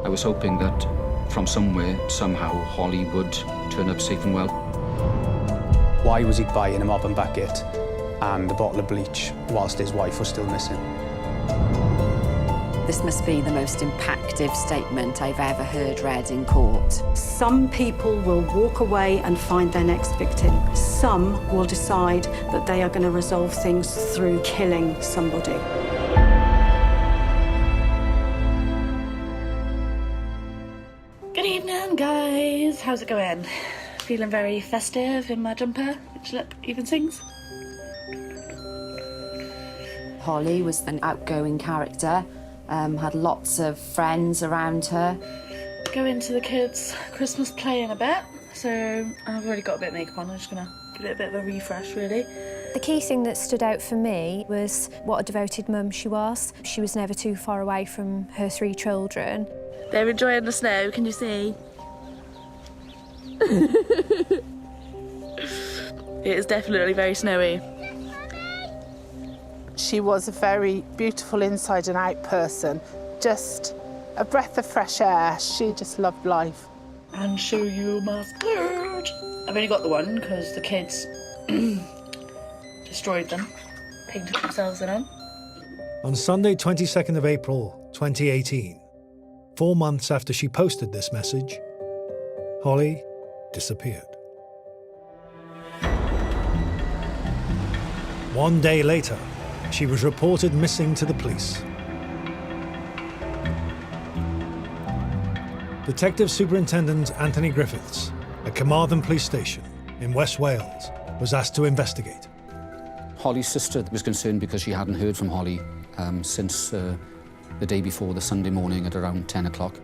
I was hoping that from somewhere, somehow, Holly would turn up safe and well. Why was he buying a mop and bucket and a bottle of bleach whilst his wife was still missing? This must be the most impactful statement I've ever heard read in court. Some people will walk away and find their next victim. Some will decide that they are going to resolve things through killing somebody. Good evening, guys. How's it going? Feeling very festive in my jumper, which look even sings. Holly was an outgoing character, had lots of friends around her. Going to the kids' Christmas play in a bit, so I've already got a bit of makeup on. I'm just gonna give it a bit of a refresh, really. The key thing that stood out for me was what a devoted mum she was. She was never too far away from her 3 children. They're enjoying the snow, can you see? It is definitely very snowy. She was a very beautiful inside and out person, just a breath of fresh air. She just loved life. And show you my splurge. I've only got the one because the kids destroyed them, painted themselves in them. On Sunday, 22nd of April, 2018, 4 months after she posted this message, Holly disappeared. 1 day later, she was reported missing to the police. Detective Superintendent Anthony Griffiths at Carmarthen Police Station in West Wales was asked to investigate. Holly's sister was concerned because she hadn't heard from Holly since the day before, the Sunday morning at around 10 o'clock.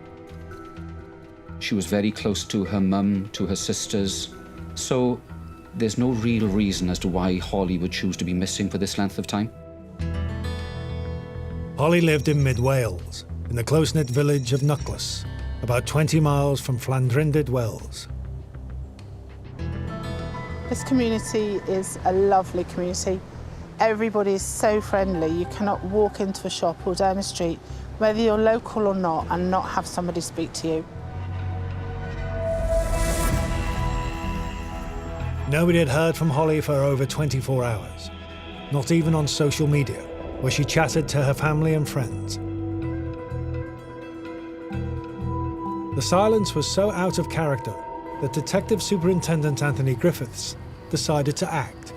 She was very close to her mum, to her sisters, so there's no real reason as to why Holly would choose to be missing for this length of time. Holly lived in mid-Wales, in the close-knit village of Knucklas, about 20 miles from Llandrindod, Wales. This community is a lovely community. Everybody is so friendly. You cannot walk into a shop or down the street, whether you're local or not, and not have somebody speak to you. Nobody had heard from Holly for over 24 hours, not even on social media, where she chatted to her family and friends. The silence was so out of character that Detective Superintendent Anthony Griffiths decided to act.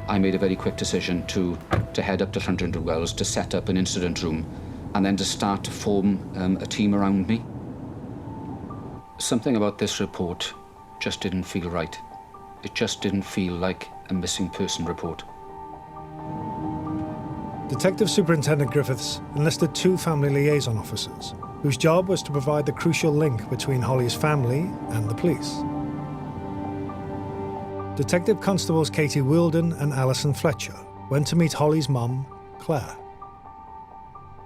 I made a very quick decision to head up to Llandrindod Wells to set up an incident room and then to start to form a team around me. Something about this report just didn't feel right. It just didn't feel like a missing person report. Detective Superintendent Griffiths enlisted 2 family liaison officers, whose job was to provide the crucial link between Holly's family and the police. Detective Constables Katie Wilden and Alison Fletcher went to meet Holly's mum, Claire.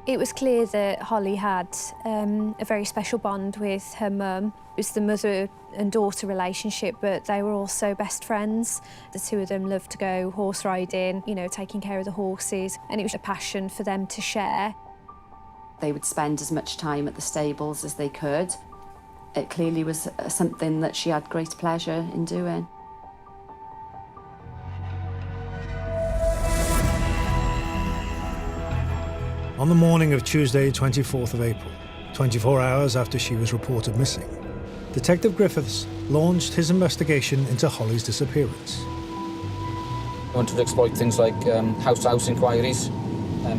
It was clear that Holly had a very special bond with her mum. It was the mother and daughter relationship, but they were also best friends. The 2 of them loved to go horse riding, you know, taking care of the horses, and it was a passion for them to share. They would spend as much time at the stables as they could. It clearly was something that she had great pleasure in doing. On the morning of Tuesday, 24th of April, 24 hours after she was reported missing, Detective Griffiths launched his investigation into Holly's disappearance. I wanted to exploit things like house-to-house inquiries,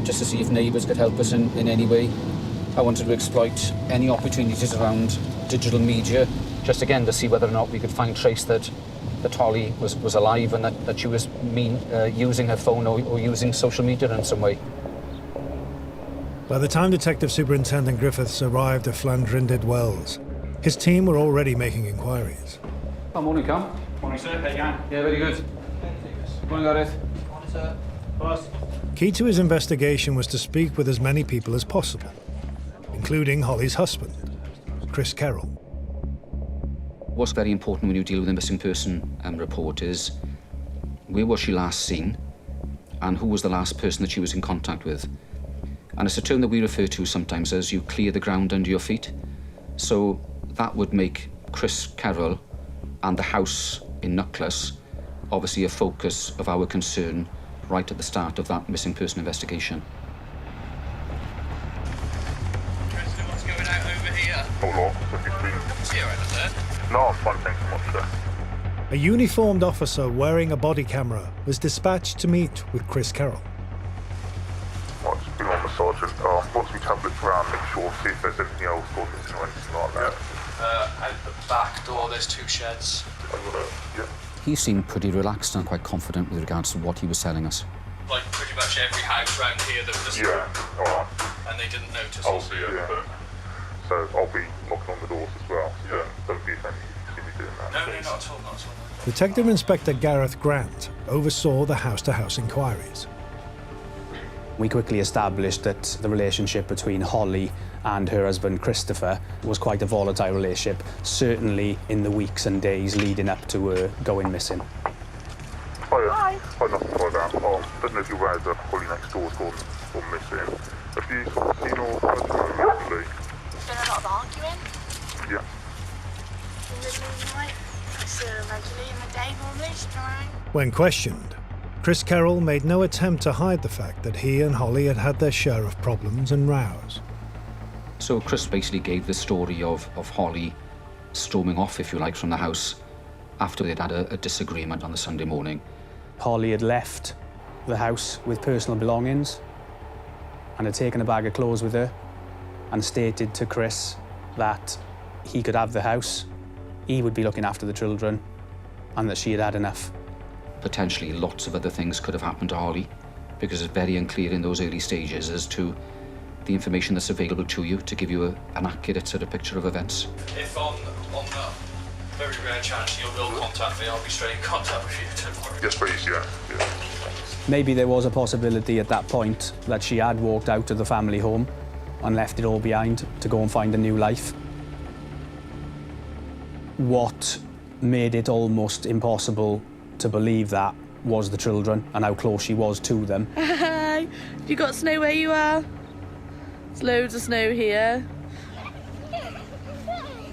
just to see if neighbours could help us in any way. I wanted to exploit any opportunities around digital media, just again to see whether or not we could find trace that Holly was alive and that she was using her phone or using social media in some way. By the time Detective Superintendent Griffiths arrived at Llandrindod Wells, his team were already making inquiries. Oh, morning, Cam. Morning, sir. How you going? Yeah, very good. Morning, Gareth. Morning, sir. Boss. Key to his investigation was to speak with as many people as possible, including Holly's husband, Chris Carroll. What's very important when you deal with a missing person report is where was she last seen and who was the last person that she was in contact with. And it's a term that we refer to sometimes as you clear the ground under your feet. So that would make Chris Kerrell and the house in Knucklas obviously a focus of our concern right at the start of that missing person investigation. What's going out over here? Hold on, See you right there. no, I'm fine, thanks so much, sir. A uniformed officer wearing a body camera was dispatched to meet with Chris Carroll. Right, just been on the sergeant. Once we tablets around, make sure, see if there's anything else or missing or anything like that. Out the back door, there's 2 sheds. Yeah. He seemed pretty relaxed and quite confident with regards to what he was telling us. Like pretty much every house round here that was Yeah, alright. and they didn't notice I'll us. be, so I'll be knocking on the doors as well. So don't be offended if you see me doing that. No, please. not at all, not at all. Detective Inspector Gareth Grant oversaw the house-to-house inquiries. We quickly established that the relationship between Holly and her husband Christopher was quite a volatile relationship, certainly in the weeks and days leading up to her going missing. Hi. Hi, nothing like that. Don't know if you're aware that Holly next door's gone missing. Have you sort of seen or heard from her recently? There's been a lot of arguing Yeah. in the moonlight. It's regularly in the day normally, she's around. When questioned, Chris Carroll made no attempt to hide the fact that he and Holly had had their share of problems and rows. So Chris basically gave the story of Holly storming off, if you like, from the house after they'd had a disagreement on the Sunday morning. Holly had left the house with personal belongings and had taken a bag of clothes with her and stated to Chris that he could have the house, he would be looking after the children, and that she had had enough. Potentially lots of other things could have happened to Holly, because it's very unclear in those early stages as to the information that's available to you to give you an accurate sort of picture of events. If on that very rare chance you will contact me, I'll be straight in contact with you, don't worry. Yes, please, yeah. Maybe there was a possibility at that point that she had walked out of the family home and left it all behind to go and find a new life. What made it almost impossible to believe that was the children and how close she was to them. Hi, you got snow where you are? There's loads of snow here.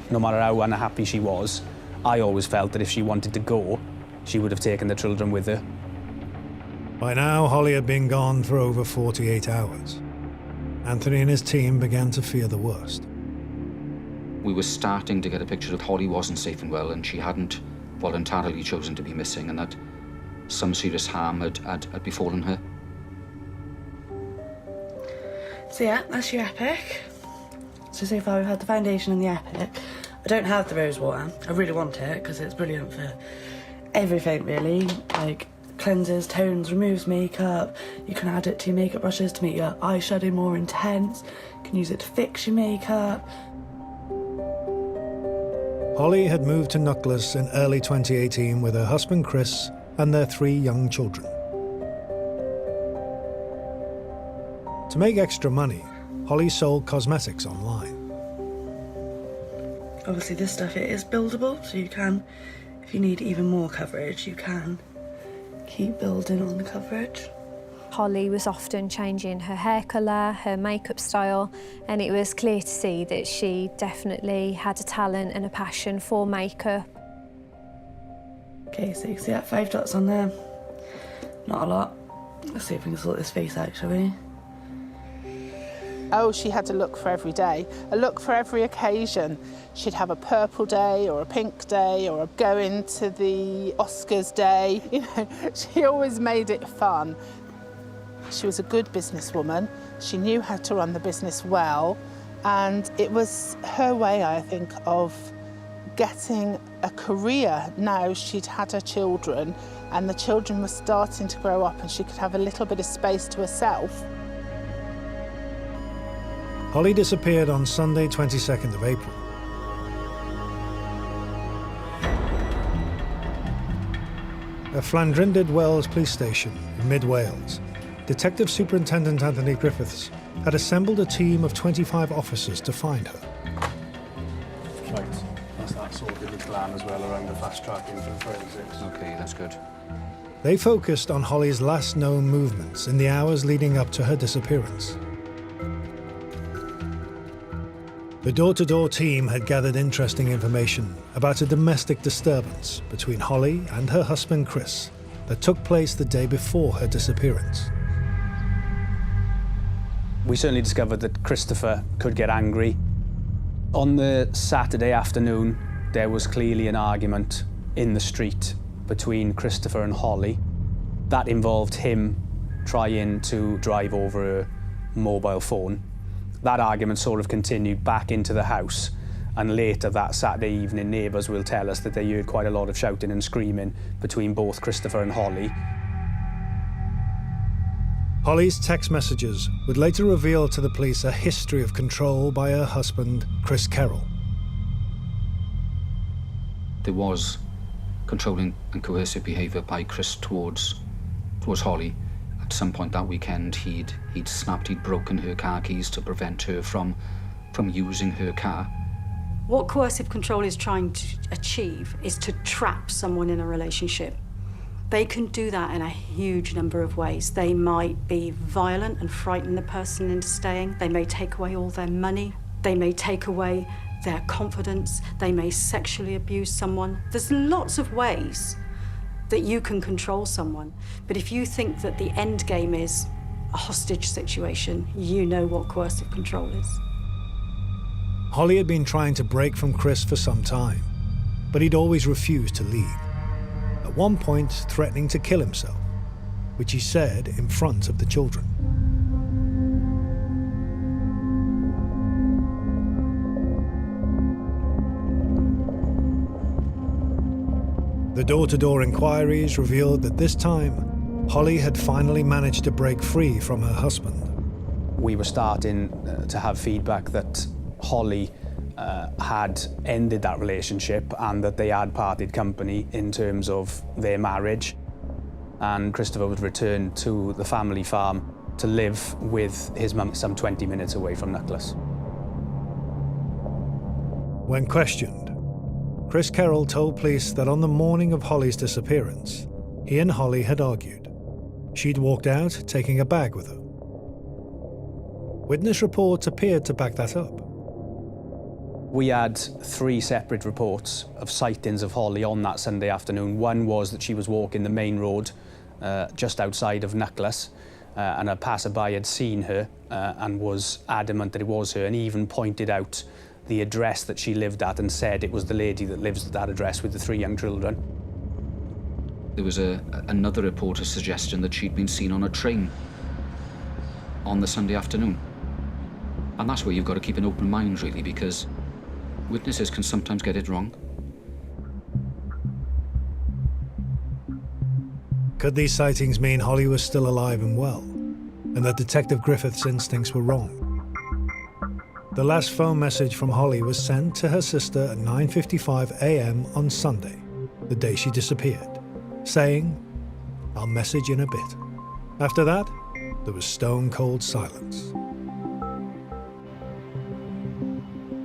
No matter how unhappy she was, I always felt that if she wanted to go, she would have taken the children with her. By now, Holly had been gone for over 48 hours. Anthony and his team began to fear the worst. We were starting to get a picture that Holly wasn't safe and well, and she hadn't voluntarily chosen to be missing, and that some serious harm had befallen her. So yeah, that's your epic. So far we've had the foundation and the epic. I don't have the rose water. I really want it because it's brilliant for everything really. Like cleanses, tones, removes makeup. You can add it to your makeup brushes to make your eyeshadow more intense. You can use it to fix your makeup. Holly had moved to Knucklas in early 2018 with her husband Chris and their 3 young children. To make extra money, Holly sold cosmetics online. Obviously this stuff, it is buildable, so you can, if you need even more coverage, you can keep building on the coverage. Holly was often changing her hair colour, her makeup style, and it was clear to see that she definitely had a talent and a passion for makeup. Okay, so you can see that 5 dots on there. Not a lot. Let's see if we can sort this face out, shall we? Oh, she had a look for every day, a look for every occasion. She'd have a purple day or a pink day or a going to the Oscars day. You know, she always made it fun. She was a good businesswoman. She knew how to run the business well, and it was her way, I think, of getting a career. Now she'd had her children, and the children were starting to grow up, and she could have a little bit of space to herself. Holly disappeared on Sunday, 22nd of April. At Llandrindod Wells Police Station in mid-Wales, Detective Superintendent Anthony Griffiths had assembled a team of 25 officers to find her. Right, that's that sorted the plan as well around the fast tracking for forensics. Okay, that's good. They focused on Holly's last known movements in the hours leading up to her disappearance. The door-to-door team had gathered interesting information about a domestic disturbance between Holly and her husband Chris that took place the day before her disappearance. We certainly discovered that Christopher could get angry. On the Saturday afternoon, there was clearly an argument in the street between Christopher and Holly. That involved him trying to drive over her mobile phone. That argument sort of continued back into the house, and later that Saturday evening, neighbours will tell us that they heard quite a lot of shouting and screaming between both Christopher and Holly. Holly's text messages would later reveal to the police a history of control by her husband, Chris Kerrell. There was controlling and coercive behaviour by Chris towards Holly. At some point that weekend, he'd broken her car keys to prevent her from using her car. What coercive control is trying to achieve is to trap someone in a relationship. They can do that in a huge number of ways. They might be violent and frighten the person into staying. They may take away all their money. They may take away their confidence. They may sexually abuse someone. There's lots of ways that you can control someone. But if you think that the end game is a hostage situation, you know what coercive control is. Holly had been trying to break from Chris for some time, but he'd always refused to leave. At one point, threatening to kill himself, which he said in front of the children. The door-to-door inquiries revealed that this time, Holly had finally managed to break free from her husband. We were starting to have feedback that Holly had ended that relationship and that they had parted company in terms of their marriage. And Christopher would return to the family farm to live with his mum some 20 minutes away from Knucklas. When questioned, Chris Kerrell told police that on the morning of Holly's disappearance, he and Holly had argued. She'd walked out taking a bag with her. Witness reports appeared to back that up. We had 3 separate reports of sightings of Holly on that Sunday afternoon. One was that she was walking the main road just outside of Knucklas, and a passerby had seen her and was adamant that it was her, and even pointed out the address that she lived at and said it was the lady that lives at that address with the 3 young children. There was another reporter's suggestion that she'd been seen on a train on the Sunday afternoon. And that's where you've got to keep an open mind, really, because witnesses can sometimes get it wrong. Could these sightings mean Holly was still alive and well, and that Detective Griffiths' instincts were wrong? The last phone message from Holly was sent to her sister at 9:55 a.m. on Sunday, the day she disappeared, saying, "I'll message in a bit." After that, there was stone-cold silence.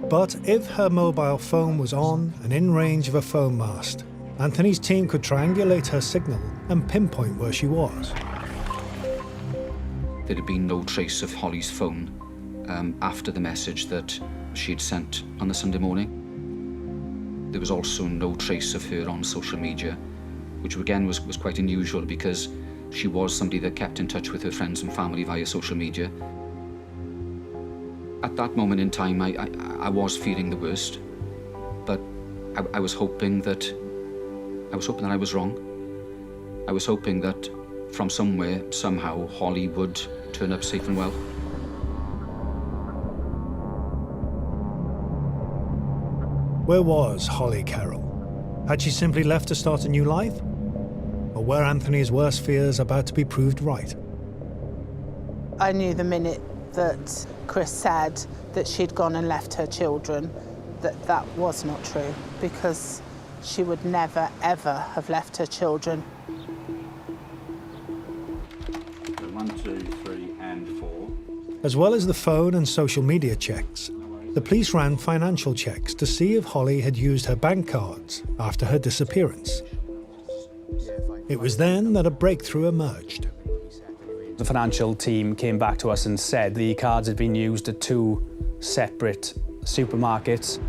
But if her mobile phone was on and in range of a phone mast, Anthony's team could triangulate her signal and pinpoint where she was. There had been no trace of Holly's phone after the message that she'd sent on the Sunday morning. There was also no trace of her on social media, which again was quite unusual because she was somebody that kept in touch with her friends and family via social media. At that moment in time, I was feeling the worst, but I was hoping that I was wrong. I was hoping that from somewhere, somehow, Holly would turn up safe and well. Where was Hollie Carroll? Had she simply left to start a new life? Or were Anthony's worst fears about to be proved right? I knew the minute that Chris said that she'd gone and left her children that was not true, because she would never, ever have left her children. 1, 2, 3, and 4. As well as the phone and social media checks, the police ran financial checks to see if Holly had used her bank cards after her disappearance. It was then that a breakthrough emerged. The financial team came back to us and said the cards had been used at 2 separate supermarkets.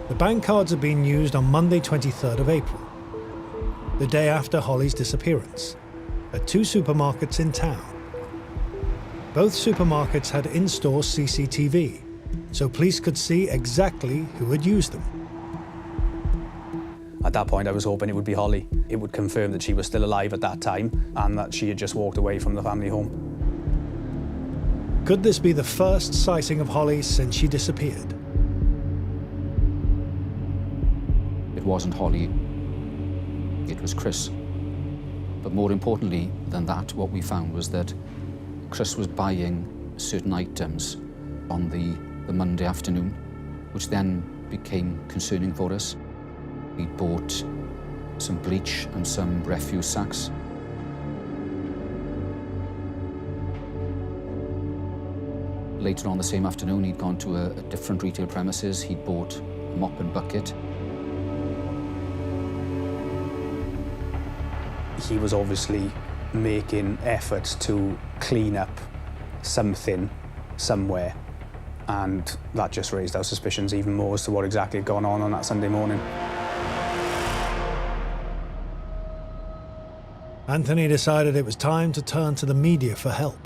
The bank cards had been used on Monday 23rd of April, the day after Holly's disappearance, at 2 supermarkets in town. Both supermarkets had in-store CCTV, so police could see exactly who had used them. At that point, I was hoping it would be Holly. It would confirm that she was still alive at that time and that she had just walked away from the family home. Could this be the first sighting of Holly since she disappeared? It wasn't Holly, it was Chris. But more importantly than that, what we found was that Chris was buying certain items on the Monday afternoon, which then became concerning for us. We bought some bleach and some refuse sacks. Later on the same afternoon, he'd gone to a different retail premises. He'd bought a mop and bucket. He was obviously making efforts to clean up something somewhere, and that just raised our suspicions even more as to what exactly had gone on that Sunday morning. Anthony decided it was time to turn to the media for help.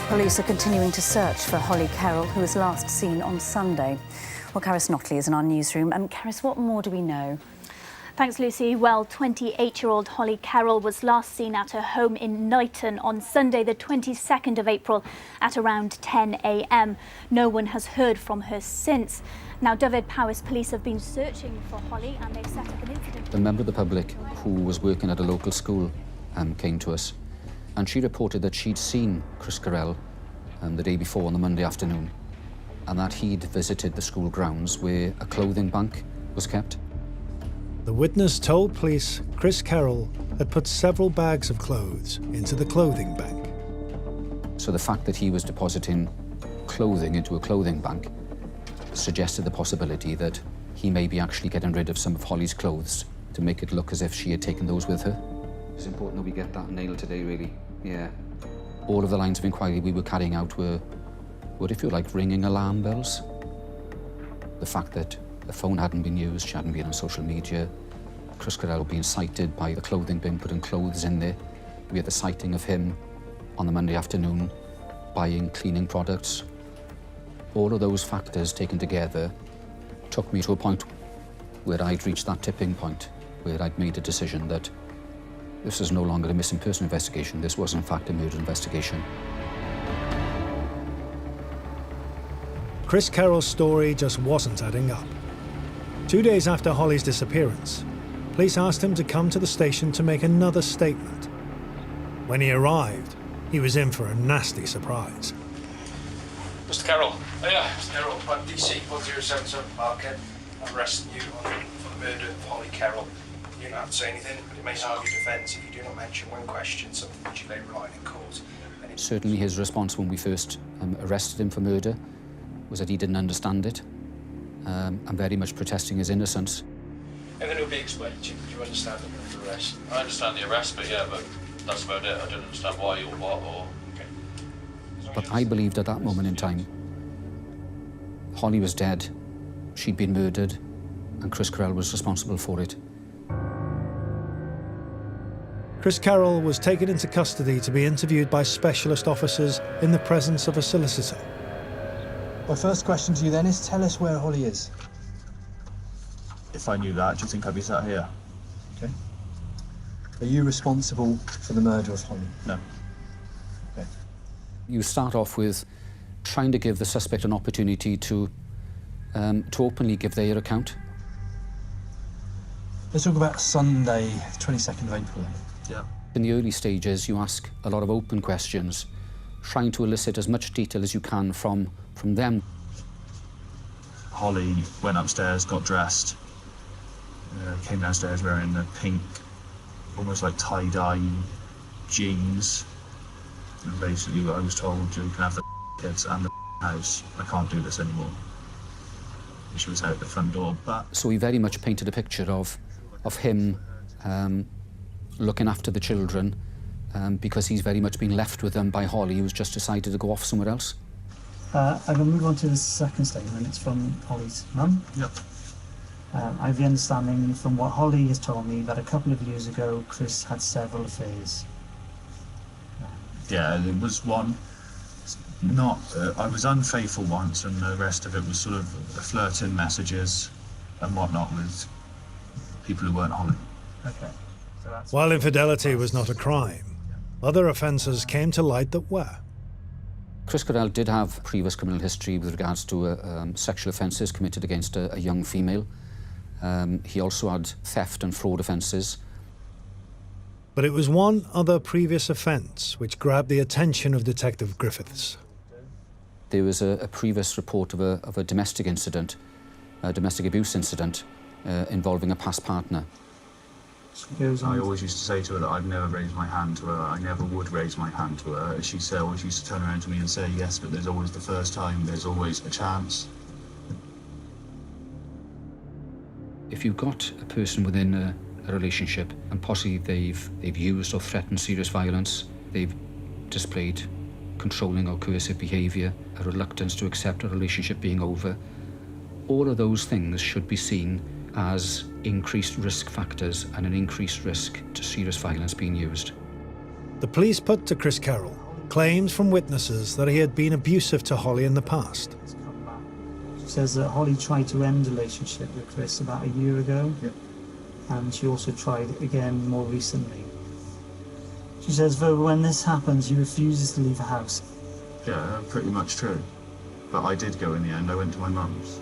Police are continuing to search for Hollie Kerrell, who was last seen on Sunday. Well, Caris Knockley is in our newsroom. Caris, what more do we know? Thanks, Lucy. Well, 28-year-old Hollie Carroll was last seen at her home in Knighton on Sunday, the 22nd of April, at around 10 a.m. No one has heard from her since. Now, Dyfed-Powys police have been searching for Hollie, and they've set up an incident. A member of the public who was working at a local school came to us, and she reported that she'd seen Chris Kerrell the day before on the Monday afternoon, and that he'd visited the school grounds where a clothing bank was kept. The witness told police Chris Kerrell had put several bags of clothes into the clothing bank. So the fact that he was depositing clothing into a clothing bank suggested the possibility that he may be actually getting rid of some of Holly's clothes to make it look as if she had taken those with her. It's important that we get that nailed today, really. Yeah. All of the lines of inquiry we were carrying out were, if you like, ringing alarm bells. The fact that the phone hadn't been used, she hadn't been on social media, Chris Kerrell being cited by the clothing bin, putting clothes in there. We had the sighting of him on the Monday afternoon, buying cleaning products. All of those factors taken together took me to a point where I'd reached that tipping point, where I'd made a decision that this was no longer a missing person investigation, this was in fact a murder investigation. Chris Kerrell's story just wasn't adding up. 2 days after Holly's disappearance, police asked him to come to the station to make another statement. When he arrived, he was in for a nasty surprise. Mr. Carroll. Oh yeah, Mr. Carroll, I'm DC 1077 Market. I'm arresting you for the murder of Hollie Kerrell. You don't have to say anything, but it may harm your defence if you do not mention when questioned something which you may rely in court. Certainly his response when we first arrested him for murder was that he didn't understand it, and very much protesting his innocence. Everything will be explained to you. Do you understand the arrest? I understand the arrest, but yeah, but that's about it. I don't understand why or what or... Okay. But I believed at that moment in time, Holly was dead, she'd been murdered, and Chris Kerrell was responsible for it. Chris Kerrell was taken into custody to be interviewed by specialist officers in the presence of a solicitor. My first question to you then is, tell us where Holly is. If I knew that, do you think I'd be sat here? Okay. Are you responsible for the murder of Holly? No. Okay. You start off with trying to give the suspect an opportunity to openly give their account. Let's talk about Sunday, 22nd of April. Yeah. In the early stages, you ask a lot of open questions, trying to elicit as much detail as you can from them. Holly went upstairs, got dressed, came downstairs wearing the pink, almost like tie-dye jeans. And basically I was told, you can have the kids and the house. I can't do this anymore. She was out the front door, but... So he very much painted a picture of him looking after the children, because he's very much been left with them by Holly, who's just decided to go off somewhere else. I'm going to move on to the second statement. It's from Holly's mum. Yep. I have the understanding from what Holly has told me that a couple of years ago Chris had several affairs. Yeah, there was one. I was unfaithful once, and the rest of it was sort of flirting messages and whatnot with people who weren't Holly. Okay. So that's... While infidelity was not a crime, other offences came to light that were. Chris Kerrell did have previous criminal history with regards to sexual offences committed against a young female. He also had theft and fraud offences. But it was one other previous offence which grabbed the attention of Detective Griffiths. There was a previous report of a domestic incident, a domestic abuse incident involving a past partner. I always used to say to her that I'd never raise my hand to her. I never would raise my hand to her. She always used to turn around to me and say, yes, but there's always the first time, there's always a chance. If you've got a person within a relationship and possibly they've used or threatened serious violence, they've displayed controlling or coercive behaviour, a reluctance to accept a relationship being over, all of those things should be seen as increased risk factors and an increased risk to serious violence being used. The police put to Chris Carroll claims from witnesses that he had been abusive to Holly in the past. She says that Holly tried to end a relationship with Chris about a year ago. Yep. And she also tried it again more recently. She says, though, when this happens, he refuses to leave the house. Yeah, pretty much true. But I did go in the end. I went to my mum's.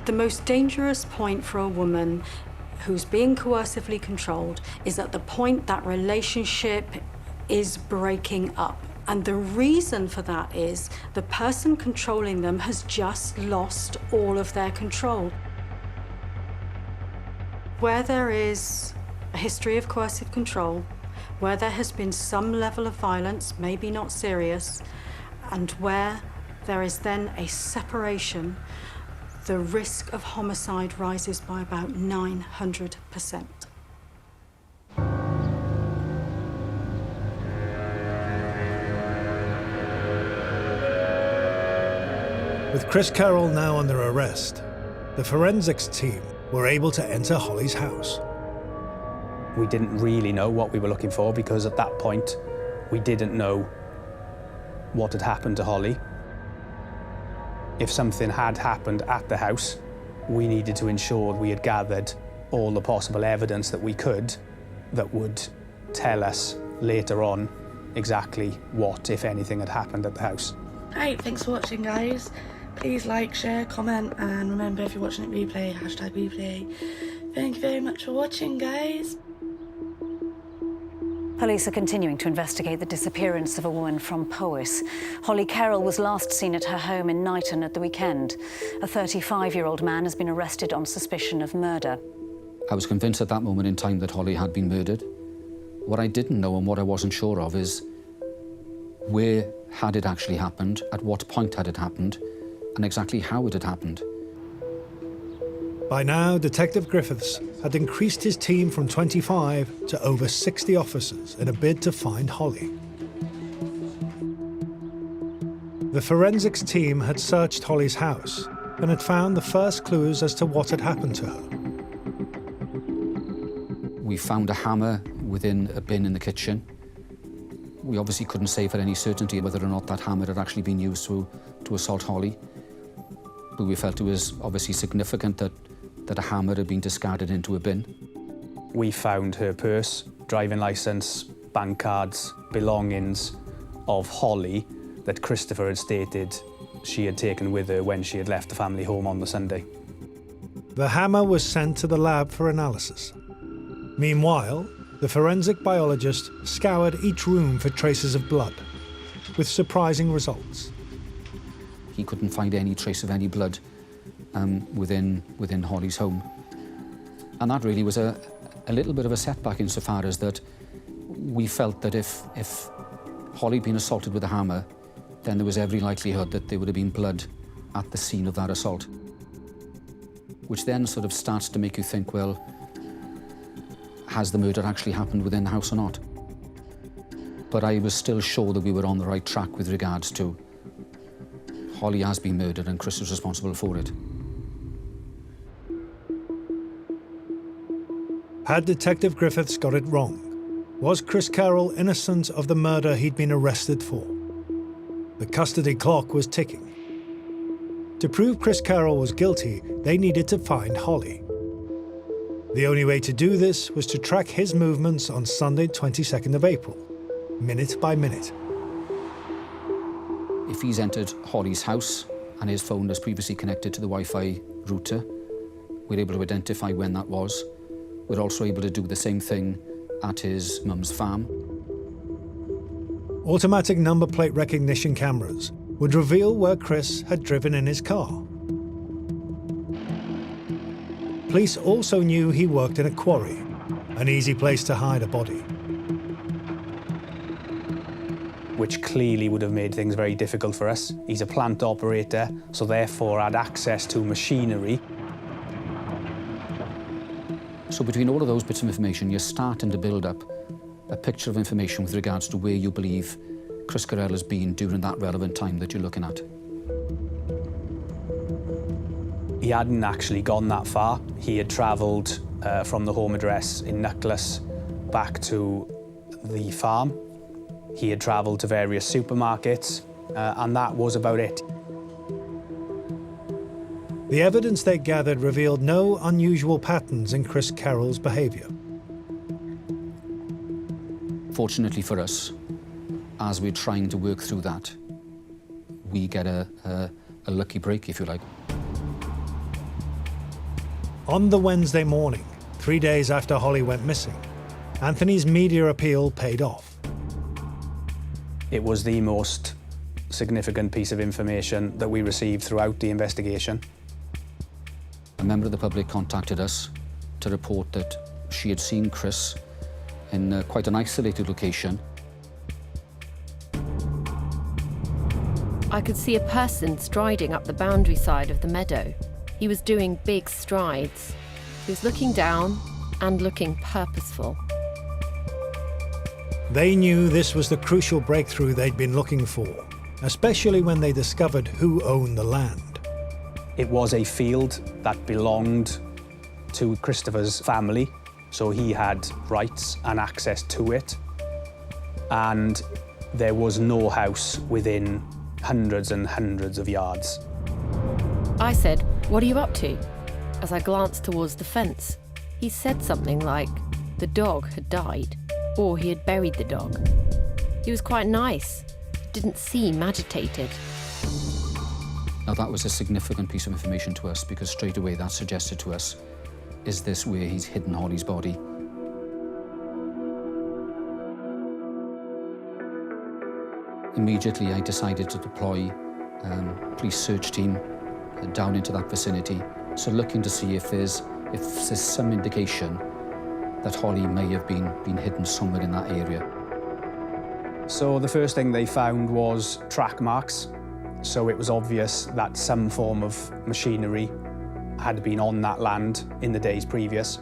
The most dangerous point for a woman who's being coercively controlled is at the point that relationship is breaking up. And the reason for that is the person controlling them has just lost all of their control. Where there is a history of coercive control, where there has been some level of violence, maybe not serious, and where there is then a separation, the risk of homicide rises by about 900%. With Chris Carroll now under arrest, the forensics team were able to enter Holly's house. We didn't really know what we were looking for because at that point we didn't know what had happened to Holly. If something had happened at the house, we needed to ensure we had gathered all the possible evidence that we could that would tell us later on exactly what, if anything, had happened at the house. Right, thanks for watching, guys. Please like, share, comment, and remember, if you're watching it replay, #replay. Thank you very much for watching, guys. Police are continuing to investigate the disappearance of a woman from Powys. Hollie Kerrell was last seen at her home in Knighton at the weekend. A 35-year-old man has been arrested on suspicion of murder. I was convinced at that moment in time that Holly had been murdered. What I didn't know and what I wasn't sure of is where had it actually happened, at what point had it happened, and exactly how it had happened. By now, Detective Griffiths had increased his team from 25 to over 60 officers in a bid to find Holly. The forensics team had searched Holly's house and had found the first clues as to what had happened to her. We found a hammer within a bin in the kitchen. We obviously couldn't say for any certainty whether or not that hammer had actually been used to assault Holly. But we felt it was obviously significant that a hammer had been discarded into a bin. We found her purse, driving licence, bank cards, belongings of Holly that Christopher had stated she had taken with her when she had left the family home on the Sunday. The hammer was sent to the lab for analysis. Meanwhile, the forensic biologist scoured each room for traces of blood, with surprising results. He couldn't find any trace of any blood within Holly's home. And that really was a little bit of a setback insofar as that we felt that if Holly had been assaulted with a hammer, then there was every likelihood that there would have been blood at the scene of that assault. Which then sort of starts to make you think, well, has the murder actually happened within the house or not? But I was still sure that we were on the right track with regards to Holly has been murdered and Chris was responsible for it. Had Detective Griffiths got it wrong? Was Chris Carroll innocent of the murder he'd been arrested for? The custody clock was ticking. To prove Chris Carroll was guilty, they needed to find Holly. The only way to do this was to track his movements on Sunday, 22nd of April, minute by minute. If he's entered Holly's house and his phone was previously connected to the Wi-Fi router, we're able to identify when that was. We're also able to do the same thing at his mum's farm. Automatic number plate recognition cameras would reveal where Chris had driven in his car. Police also knew he worked in a quarry, an easy place to hide a body. Which clearly would have made things very difficult for us. He's a plant operator, so therefore had access to machinery. So between all of those bits of information, you're starting to build up a picture of information with regards to where you believe Chris Kerrell has been during that relevant time that you're looking at. He hadn't actually gone that far. He had travelled from the home address in Knucklas back to the farm. He had travelled to various supermarkets, and that was about it. The evidence they gathered revealed no unusual patterns in Chris Carroll's behaviour. Fortunately for us, as we're trying to work through that, we get a lucky break, if you like. On the Wednesday morning, 3 days after Holly went missing, Anthony's media appeal paid off. It was the most significant piece of information that we received throughout the investigation. A member of the public contacted us to report that she had seen Chris in quite an isolated location. I could see a person striding up the boundary side of the meadow. He was doing big strides. He was looking down and looking purposeful. They knew this was the crucial breakthrough they'd been looking for, especially when they discovered who owned the land. It was a field that belonged to Christopher's family, so he had rights and access to it. And there was no house within hundreds and hundreds of yards. I said, "What are you up to?" As I glanced towards the fence. He said something like the dog had died, or he had buried the dog. He was quite nice, didn't seem agitated. Now that was a significant piece of information to us because straight away that suggested to us, is this where he's hidden Holly's body? Immediately I decided to deploy a police search team down into that vicinity, so looking to see if there's some indication that Holly may have been hidden somewhere in that area. So the first thing they found was track marks. So it was obvious that some form of machinery had been on that land in the days previous.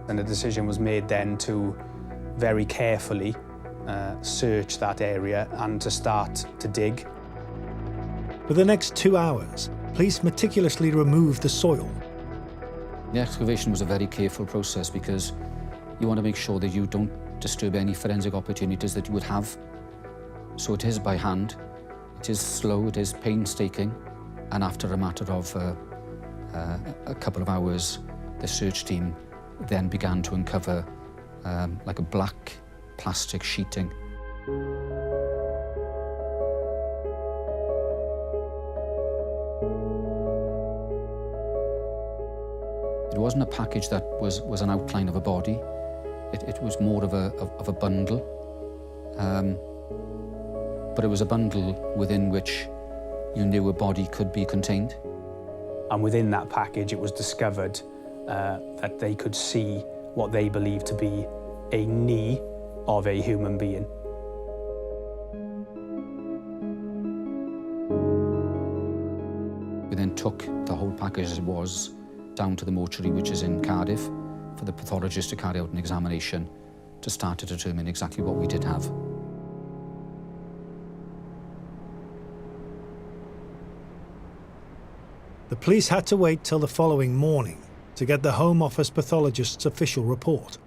And a decision was made then to very carefully search that area and to start to dig. For the next 2 hours, police meticulously removed the soil. The excavation was a very careful process because you want to make sure that you don't disturb any forensic opportunities that you would have. So it is by hand, it is slow, it is painstaking, and after a matter of a couple of hours, the search team then began to uncover like a black plastic sheeting. It wasn't a package that was an outline of a body. It was more of a bundle. But it was a bundle within which you knew a body could be contained. And within that package, it was discovered that they could see what they believed to be a knee of a human being. We then took the whole package as it was down to the mortuary, which is in Cardiff, for the pathologist to carry out an examination to start to determine exactly what we did have. The police had to wait till the following morning to get the Home Office pathologist's official report.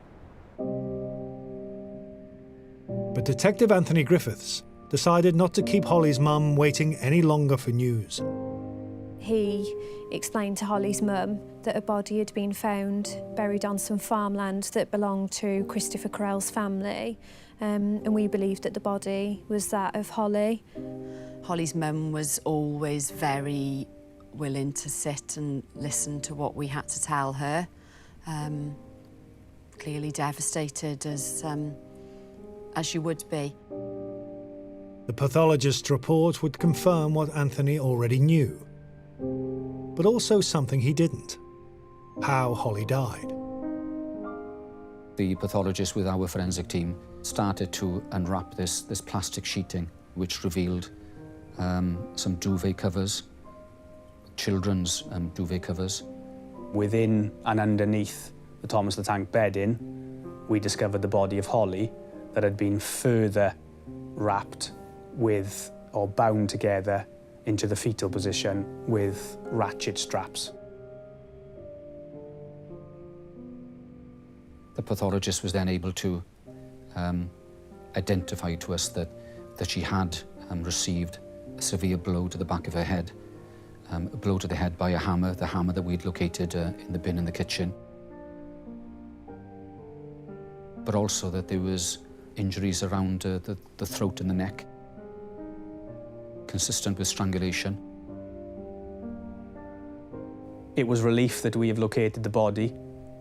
But Detective Anthony Griffiths decided not to keep Holly's mum waiting any longer for news. He explained to Holly's mum that a body had been found buried on some farmland that belonged to Christopher Kerrell's family, and we believed that the body was that of Holly. Holly's mum was always very willing to sit and listen to what we had to tell her. Clearly devastated as you would be. The pathologist's report would confirm what Anthony already knew, but also something he didn't: how Holly died. The pathologist with our forensic team started to unwrap this plastic sheeting, which revealed some duvet covers, children's duvet covers. Within and underneath the Thomas the Tank bedding, we discovered the body of Holly that had been further wrapped with, or bound together into the fetal position with ratchet straps. The pathologist was then able to identify to us that she had received a severe blow to the back of her head, a blow to the head by a hammer, the hammer that we'd located in the bin in the kitchen. But also that there was injuries around the throat and the neck, consistent with strangulation. It was relief that we have located the body,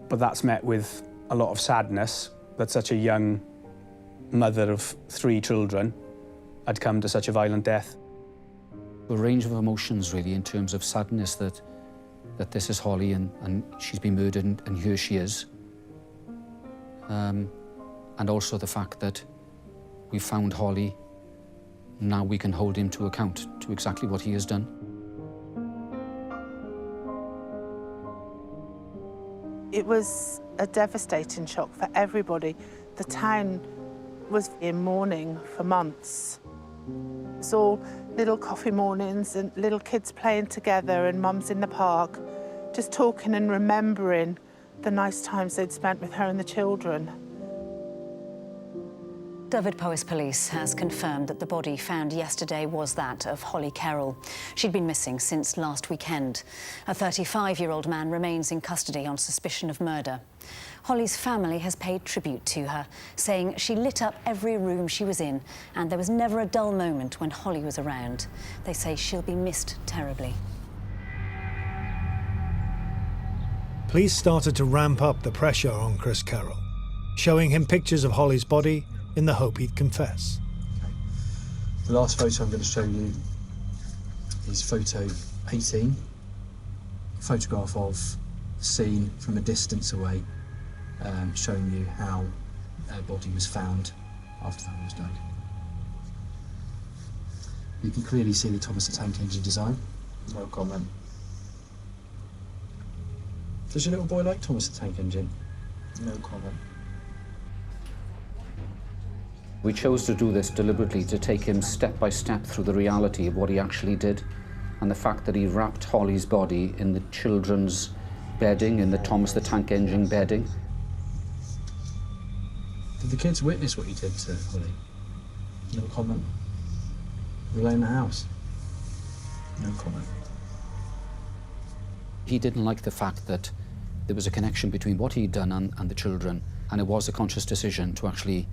but that's met with a lot of sadness that such a young mother of 3 children had come to such a violent death. A range of emotions, really, in terms of sadness that this is Holly and she's been murdered and here she is. And also the fact that we found Holly, now we can hold him to account to exactly what he has done. It was a devastating shock for everybody. The town was in mourning for months. It was all little coffee mornings and little kids playing together and mums in the park, just talking and remembering the nice times they'd spent with her and the children. Dyfed-Powys Police has confirmed that the body found yesterday was that of Hollie Kerrell. She'd been missing since last weekend. A 35-year-old man remains in custody on suspicion of murder. Hollie's family has paid tribute to her, saying she lit up every room she was in and there was never a dull moment when Hollie was around. They say she'll be missed terribly. Police started to ramp up the pressure on Chris Kerrell, showing him pictures of Holly's body in the hope he'd confess. Okay. The last photo I'm going to show you is photo 18, a photograph of the scene from a distance away, showing you how her body was found after that was died. You can clearly see the Thomas the Tank Engine design. No comment. Does your little boy like Thomas the Tank Engine? No comment. We chose to do this deliberately to take him step by step through the reality of what he actually did and the fact that he wrapped Holly's body in the children's bedding, in the Thomas the Tank Engine bedding. Did the kids witness what you did to Holly? No comment. Were they in the house? No comment. He didn't like the fact that there was a connection between what he'd done and the children, and it was a conscious decision to actually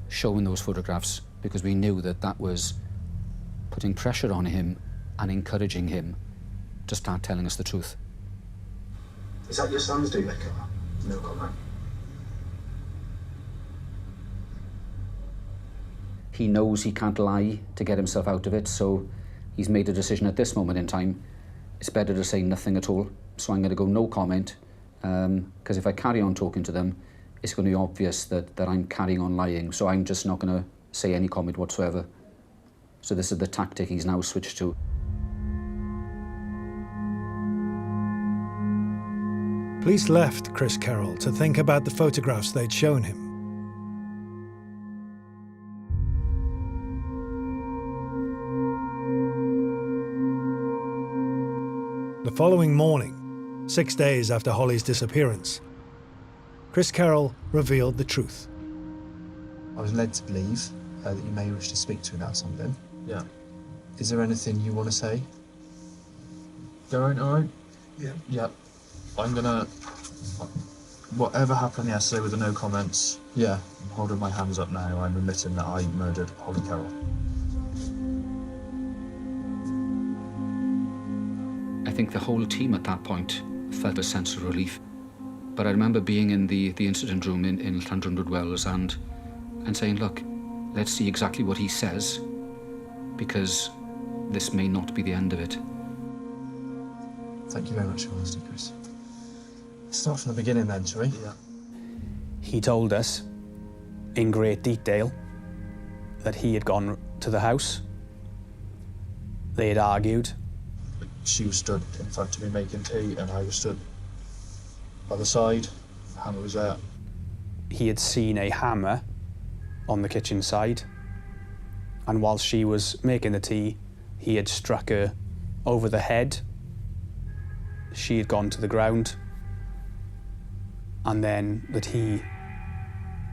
show in those photographs because we knew that that was putting pressure on him and encouraging him to start telling us the truth. Is that your son's duvet cover? No comment. He knows he can't lie to get himself out of it, so he's made a decision at this moment in time. It's better to say nothing at all, so I'm going to go no comment, because if I carry on talking to them, it's going to be obvious that I'm carrying on lying, so I'm just not going to say any comment whatsoever. So this is the tactic he's now switched to. Police left Chris Carroll to think about the photographs they'd shown him. The following morning, 6 days after Holly's disappearance, Chris Carroll revealed the truth. I was led to believe that you may wish to speak to me about something. Yeah. Is there anything you want to say? All right? Yeah. Yeah. I'm gonna... Whatever happened yesterday with the no comments, Yeah. I'm holding my hands up now. I'm admitting that I murdered Hollie Kerrell. I think the whole team at that point felt a sense of relief. But I remember being in the incident room in Llandrindod Wells and saying, look, let's see exactly what he says, because this may not be the end of it. Thank you very much for your honesty, Chris. Let's start from the beginning then, shall we? Yeah. He told us in great detail that he had gone to the house. They had argued. She was stood in front of me making tea, and I was stood by the side. The hammer was there. He had seen a hammer on the kitchen side, and while she was making the tea, he had struck her over the head. She had gone to the ground, and then that he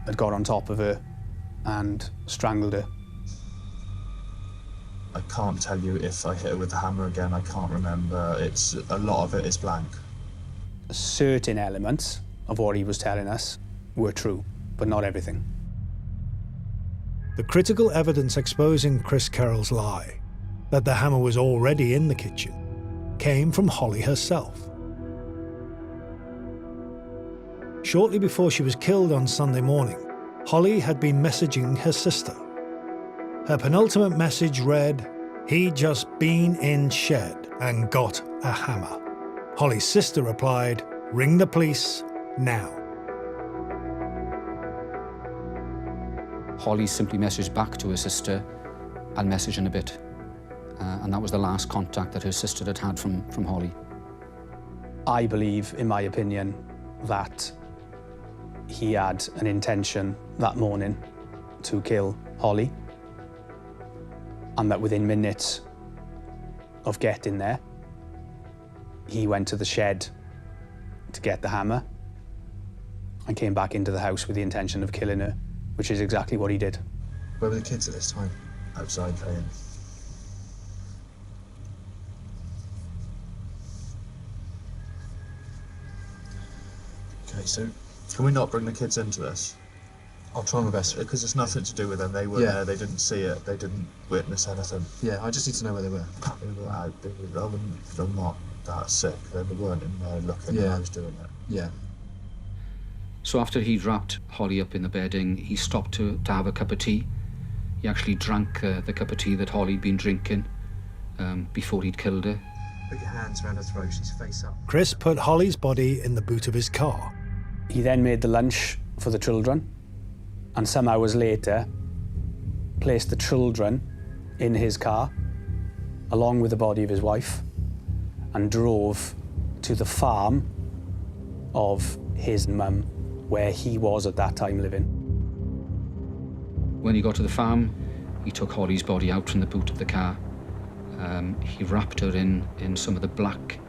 had got on top of her and strangled her. I can't tell you if I hit her with the hammer again. I can't remember. A lot of it is blank. Certain elements of what he was telling us were true, but not everything. The critical evidence exposing Chris Carroll's lie, that the hammer was already in the kitchen, came from Holly herself. Shortly before she was killed on Sunday morning, Holly had been messaging her sister. Her penultimate message read, "He just been in shed and got a hammer." Holly's sister replied, "Ring the police now." Holly simply messaged back to her sister, "I'll message in a bit." And that was the last contact that her sister had had from Holly. I believe, in my opinion, that he had an intention that morning to kill Holly, and that within minutes of getting there, he went to the shed to get the hammer and came back into the house with the intention of killing her, which is exactly what he did. Where were the kids at this time? Outside playing. Okay, so can we not bring the kids into this? I'll try my best. Because it's nothing to do with them. They were there, they didn't see it, they didn't witness anything. Yeah, I just need to know where they were. They were out, they're not that sick. They weren't in there looking when I was doing it. Yeah. So after he'd wrapped Holly up in the bedding, he stopped to have a cup of tea. He actually drank the cup of tea that Holly'd been drinking before he'd killed her. Put your hands around her throat, she's face up. Chris put Holly's body in the boot of his car. He then made the lunch for the children, and some hours later placed the children in his car along with the body of his wife and drove to the farm of his mum, where he was at that time living. When he got to the farm, he took Holly's body out from the boot of the car. He wrapped her in some of the black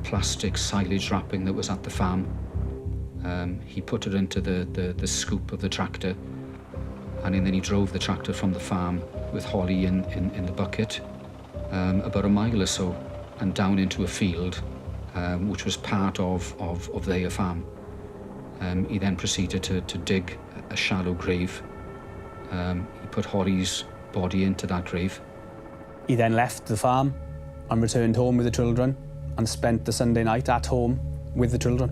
plastic silage wrapping that was at the farm. He put her into the scoop of the tractor, and then he drove the tractor from the farm with Holly in the bucket about a mile or so and down into a field which was part of their farm. He then proceeded to dig a shallow grave. He put Holly's body into that grave. He then left the farm and returned home with the children and spent the Sunday night at home with the children.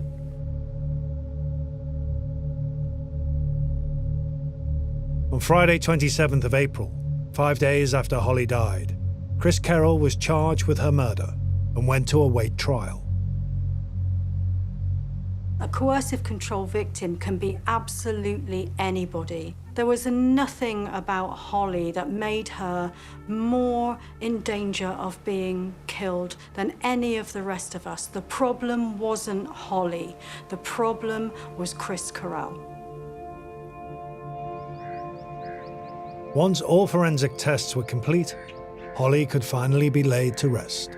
On Friday, 27th of April, 5 days after Holly died, Chris Carroll was charged with her murder and went to await trial. A coercive control victim can be absolutely anybody. There was nothing about Holly that made her more in danger of being killed than any of the rest of us. The problem wasn't Holly. The problem was Chris Kerrell. Once all forensic tests were complete, Holly could finally be laid to rest.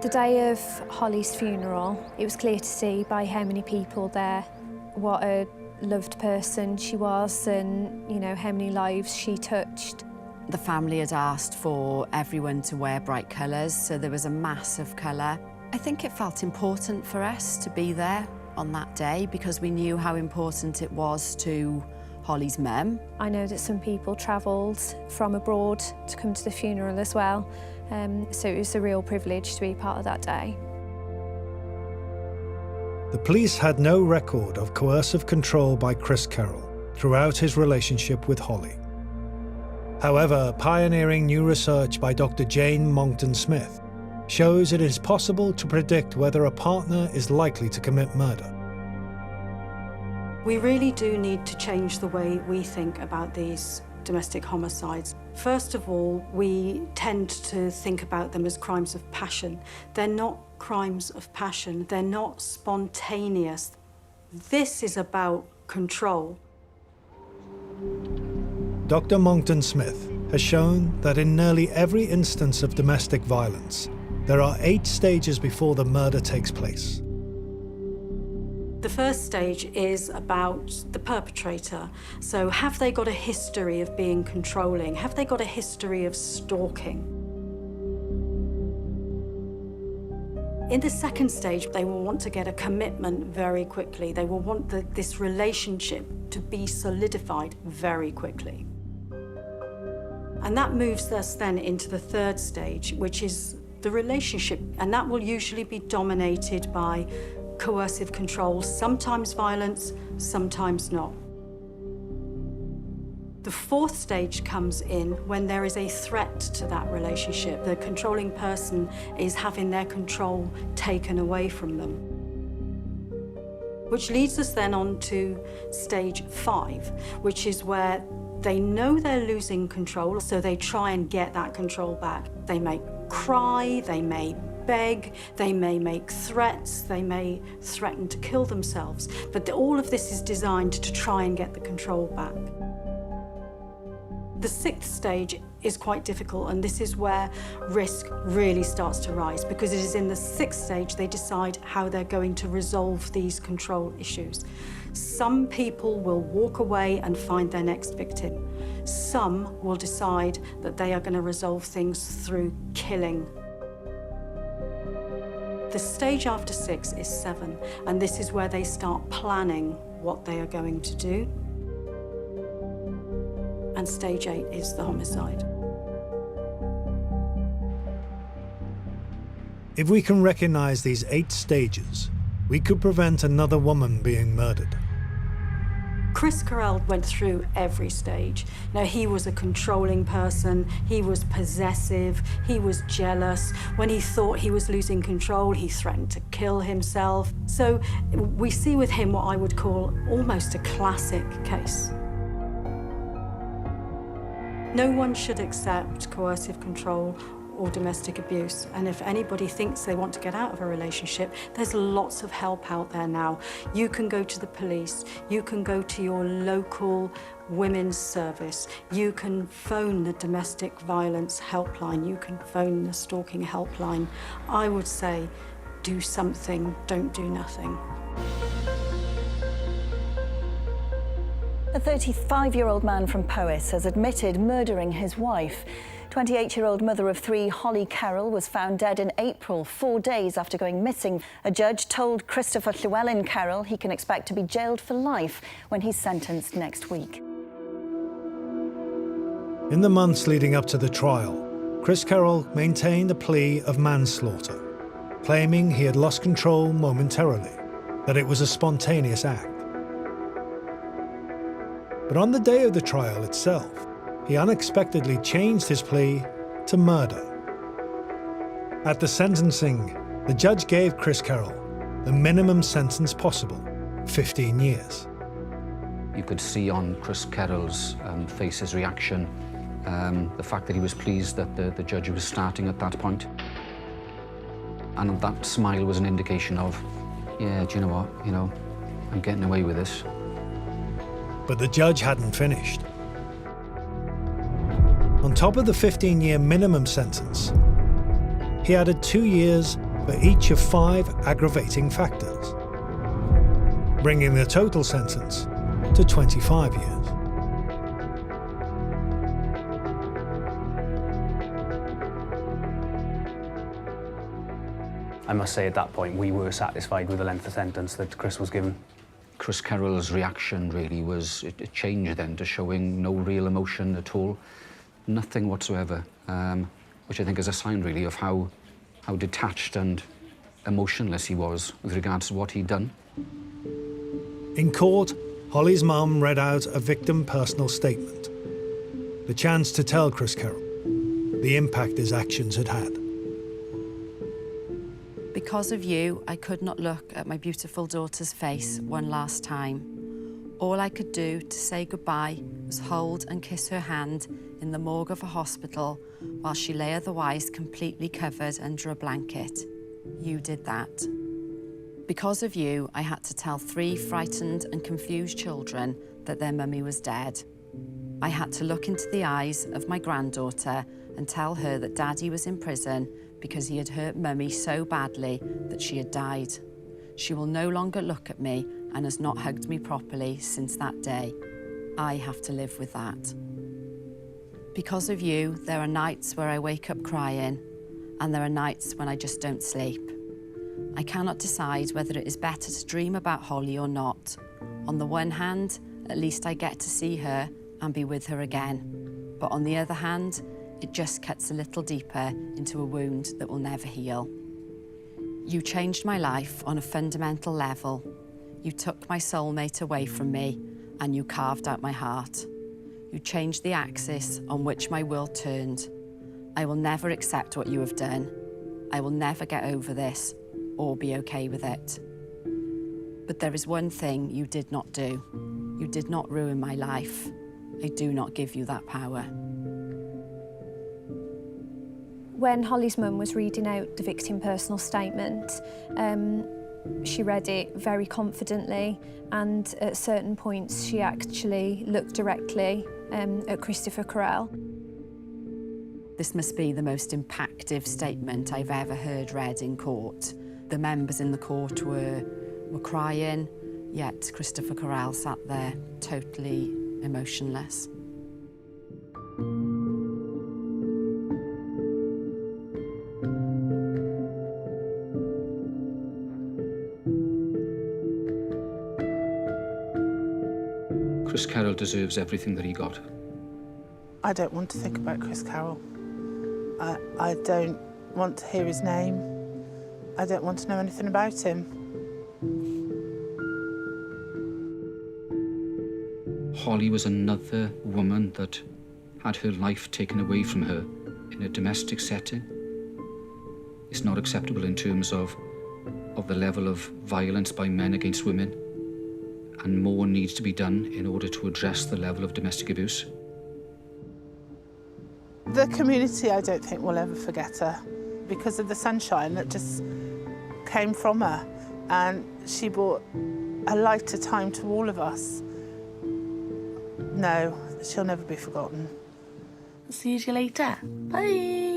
The day of Holly's funeral, it was clear to see by how many people there what a loved person she was and, you know, how many lives she touched. The family had asked for everyone to wear bright colours, so there was a mass of colour. I think it felt important for us to be there on that day because we knew how important it was to Holly's mum. I know that some people travelled from abroad to come to the funeral as well, so it was a real privilege to be part of that day. The police had no record of coercive control by Chris Kerrell throughout his relationship with Holly. However, pioneering new research by Dr. Jane Monckton-Smith shows it is possible to predict whether a partner is likely to commit murder. We really do need to change the way we think about these domestic homicides. First of all, we tend to think about them as crimes of passion. They're not crimes of passion. They're not spontaneous. This is about control. Dr. Monckton-Smith has shown that in nearly every instance of domestic violence, there are 8 stages before the murder takes place. The first stage is about the perpetrator. So have they got a history of being controlling? Have they got a history of stalking? In the second stage, they will want to get a commitment very quickly. They will want this relationship to be solidified very quickly. And that moves us then into the third stage, which is the relationship. And that will usually be dominated by coercive control, sometimes violence, sometimes not. The fourth stage comes in when there is a threat to that relationship. The controlling person is having their control taken away from them. Which leads us then on to stage 5, which is where they know they're losing control, so they try and get that control back. They may cry, they may beg, they may make threats, they may threaten to kill themselves, but all of this is designed to try and get the control back. The 6th stage is quite difficult, and this is where risk really starts to rise, because it is in the 6th stage they decide how they're going to resolve these control issues. Some people will walk away and find their next victim. Some will decide that they are going to resolve things through killing. The stage after 6 is 7, and this is where they start planning what they are going to do. And stage 8 is the homicide. If we can recognize these 8 stages, we could prevent another woman being murdered. Chris Kerrell went through every stage. Now, he was a controlling person, he was possessive, he was jealous. When he thought he was losing control, he threatened to kill himself. So we see with him what I would call almost a classic case. No one should accept coercive control or domestic abuse. And if anybody thinks they want to get out of a relationship, there's lots of help out there now. You can go to the police, you can go to your local women's service, you can phone the domestic violence helpline, you can phone the stalking helpline. I would say, do something, don't do nothing. A 35-year-old man from Powys has admitted murdering his wife. 28-year-old mother of 3, Hollie Carroll, was found dead in April, 4 days after going missing. A judge told Christopher Llewellyn Carroll he can expect to be jailed for life when he's sentenced next week. In the months leading up to the trial, Chris Kerrell maintained a plea of manslaughter, claiming he had lost control momentarily, that it was a spontaneous act. But on the day of the trial itself, he unexpectedly changed his plea to murder. At the sentencing, the judge gave Chris Kerrell the minimum sentence possible, 15 years. You could see on Chris Kerrell's face his reaction, the fact that he was pleased that the judge was starting at that point. And that smile was an indication of, yeah, do you know what, I'm getting away with this. But the judge hadn't finished. On top of the 15-year minimum sentence, he added 2 years for each of 5 aggravating factors, bringing the total sentence to 25 years. I must say at that point we were satisfied with the length of sentence that Chris was given. Chris Kerrell's reaction really was, it changed then to showing no real emotion at all, nothing whatsoever, which I think is a sign really of how detached and emotionless he was with regards to what he'd done. In court, Holly's mum read out a victim personal statement, the chance to tell Chris Carroll the impact his actions had had. Because of you, I could not look at my beautiful daughter's face one last time. All I could do to say goodbye was hold and kiss her hand in the morgue of a hospital while she lay otherwise completely covered under a blanket. You did that. Because of you, I had to tell 3 frightened and confused children that their mummy was dead. I had to look into the eyes of my granddaughter and tell her that Daddy was in prison because he had hurt Mummy so badly that she had died. She will no longer look at me and has not hugged me properly since that day. I have to live with that. Because of you, there are nights where I wake up crying, and there are nights when I just don't sleep. I cannot decide whether it is better to dream about Holly or not. On the one hand, at least I get to see her and be with her again. But on the other hand, it just cuts a little deeper into a wound that will never heal. You changed my life on a fundamental level. You took my soulmate away from me and you carved out my heart. You changed the axis on which my will turned. I will never accept what you have done. I will never get over this or be okay with it. But there is one thing you did not do. You did not ruin my life. I do not give you that power. When Holly's mum was reading out the victim personal statement, she read it very confidently, and at certain points she actually looked directly at Christopher Kerrell. This must be the most impactful statement I've ever heard read in court. The members in the court were crying, yet Christopher Kerrell sat there totally emotionless. Chris Kerrell deserves everything that he got. I don't want to think about Chris Carroll. I don't want to hear his name. I don't want to know anything about him. Holly was another woman that had her life taken away from her in a domestic setting. It's not acceptable in terms of the level of violence by men against women, and more needs to be done in order to address the level of domestic abuse. The community, I don't think, will ever forget her because of the sunshine that just came from her, and she brought a lighter time to all of us. No, she'll never be forgotten. See you later. Bye.